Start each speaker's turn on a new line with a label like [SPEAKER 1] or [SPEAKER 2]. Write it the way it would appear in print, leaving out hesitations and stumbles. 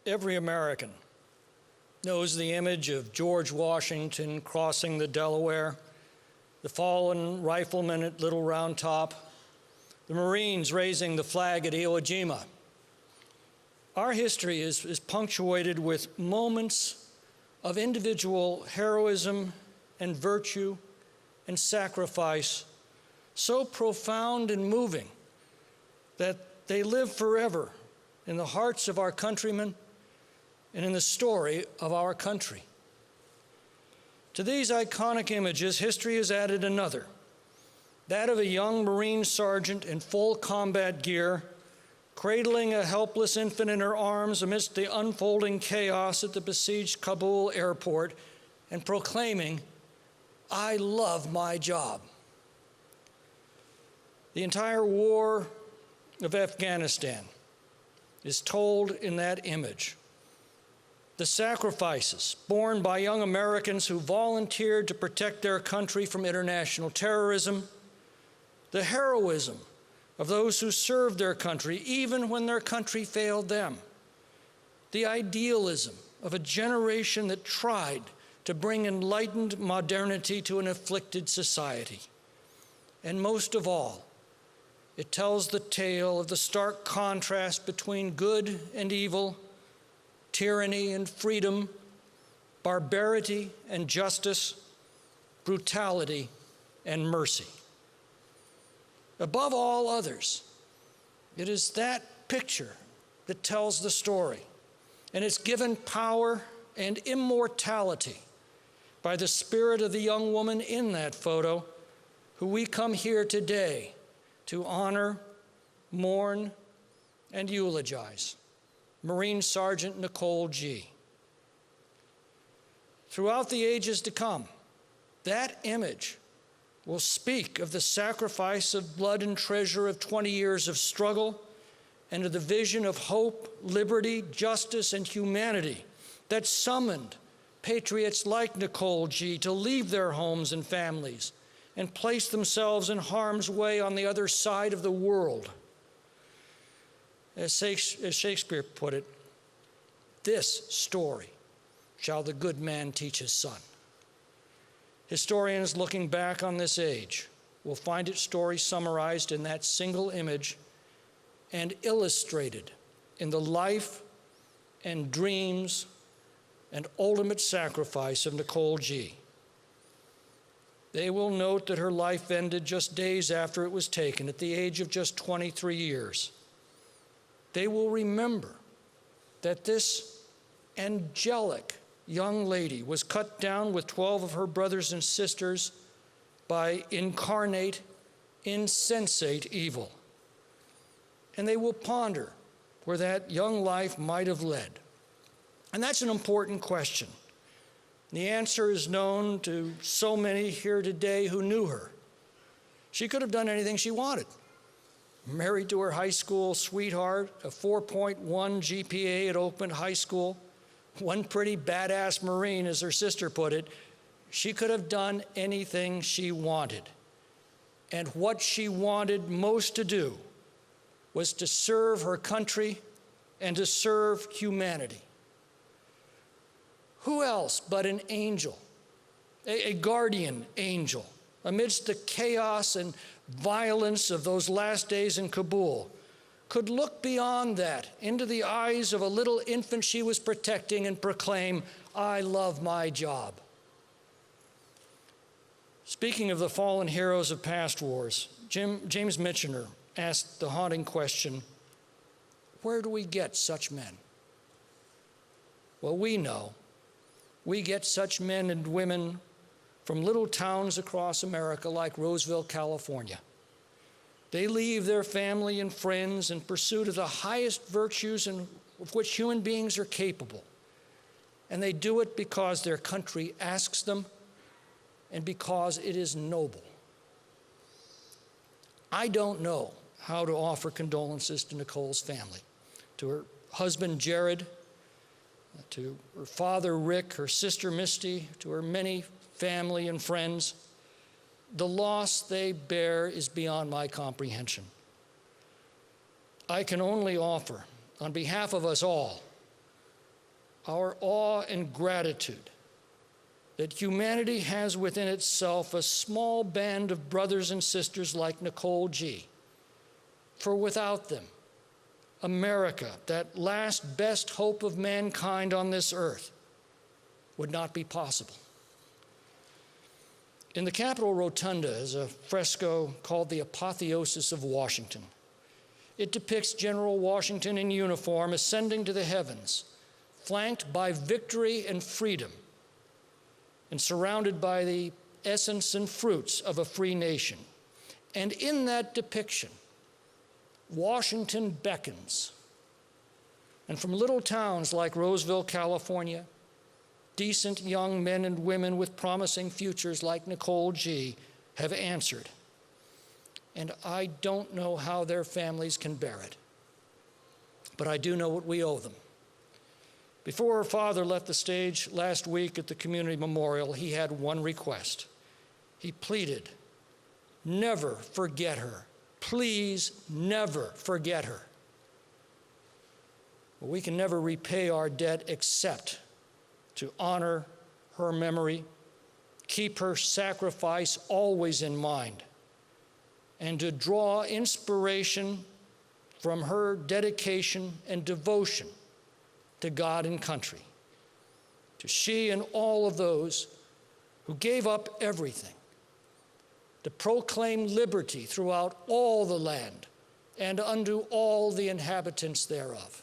[SPEAKER 1] Every American knows the image of George Washington crossing the Delaware, the fallen riflemen at Little Round Top, the Marines raising the flag at Iwo Jima. Our history is punctuated with moments of individual heroism and virtue and sacrifice so profound and moving that they live forever in the hearts of our countrymen and in the story of our country. To these iconic images, history has added another, that of a young Marine sergeant in full combat gear, cradling a helpless infant in her arms amidst the unfolding chaos at the besieged Kabul airport and proclaiming, "I love my job." The entire war of Afghanistan is told in that image. The sacrifices borne by young Americans who volunteered to protect their country from international terrorism, the heroism of those who served their country even when their country failed them, the idealism of a generation that tried to bring enlightened modernity to an afflicted society. And most of all, it tells the tale of the stark contrast between good and evil, tyranny and freedom, barbarity and justice, brutality and mercy. Above all others, it is that picture that tells the story, and it's given power and immortality by the spirit of the young woman in that photo, who we come here today to honor, mourn, and eulogize, Marine Sergeant Nicole Gee. Throughout the ages to come, that image will speak of the sacrifice of blood and treasure of 20 years of struggle and of the vision of hope, liberty, justice, and humanity that summoned patriots like Nicole Gee to leave their homes and families and place themselves in harm's way on the other side of the world. As Shakespeare put it, "This story shall the good man teach his son." Historians looking back on this age will find its story summarized in that single image and illustrated in the life and dreams and ultimate sacrifice of Nicole Gee. They will note that her life ended just days after it was taken, at the age of just 23 years. They will remember that this angelic young lady was cut down with 12 of her brothers and sisters by incarnate, insensate evil. And they will ponder where that young life might have led. And that's an important question. The answer is known to so many here today who knew her. She could have done anything she wanted. Married to her high school sweetheart, a 4.1 GPA at Oakland High School, one pretty badass Marine, as her sister put it. She could have done anything she wanted. And what she wanted most to do was to serve her country and to serve humanity. Who else but an angel, a guardian angel, amidst the chaos and violence of those last days in Kabul, could look beyond that into the eyes of a little infant she was protecting and proclaim, "I love my job"? Speaking of the fallen heroes of past wars, James Michener asked the haunting question, where do we get such men? Well, we know. We get such men and women from little towns across America like Roseville, California. They leave their family and friends in pursuit of the highest virtues of which human beings are capable. And they do it because their country asks them and because it is noble. I don't know how to offer condolences to Nicole's family, to her husband, Jared, to her father, Rick, her sister, Misty, to her many family and friends. The loss they bear is beyond my comprehension. I can only offer, on behalf of us all, our awe and gratitude that humanity has within itself a small band of brothers and sisters like Nicole Gee. For without them, America, that last best hope of mankind on this earth, would not be possible. In the Capitol Rotunda is a fresco called The Apotheosis of Washington. It depicts General Washington in uniform ascending to the heavens, flanked by victory and freedom, and surrounded by the essence and fruits of a free nation. And in that depiction, Washington beckons. And from little towns like Roseville, California, decent young men and women with promising futures like Nicole Gee have answered. And I don't know how their families can bear it, but I do know what we owe them. Before her father left the stage last week at the community memorial, he had one request. He pleaded, never forget her. Please never forget her. Well, we can never repay our debt except to honor her memory, keep her sacrifice always in mind, and to draw inspiration from her dedication and devotion to God and country, to she and all of those who gave up everything to proclaim liberty throughout all the land and unto all the inhabitants thereof.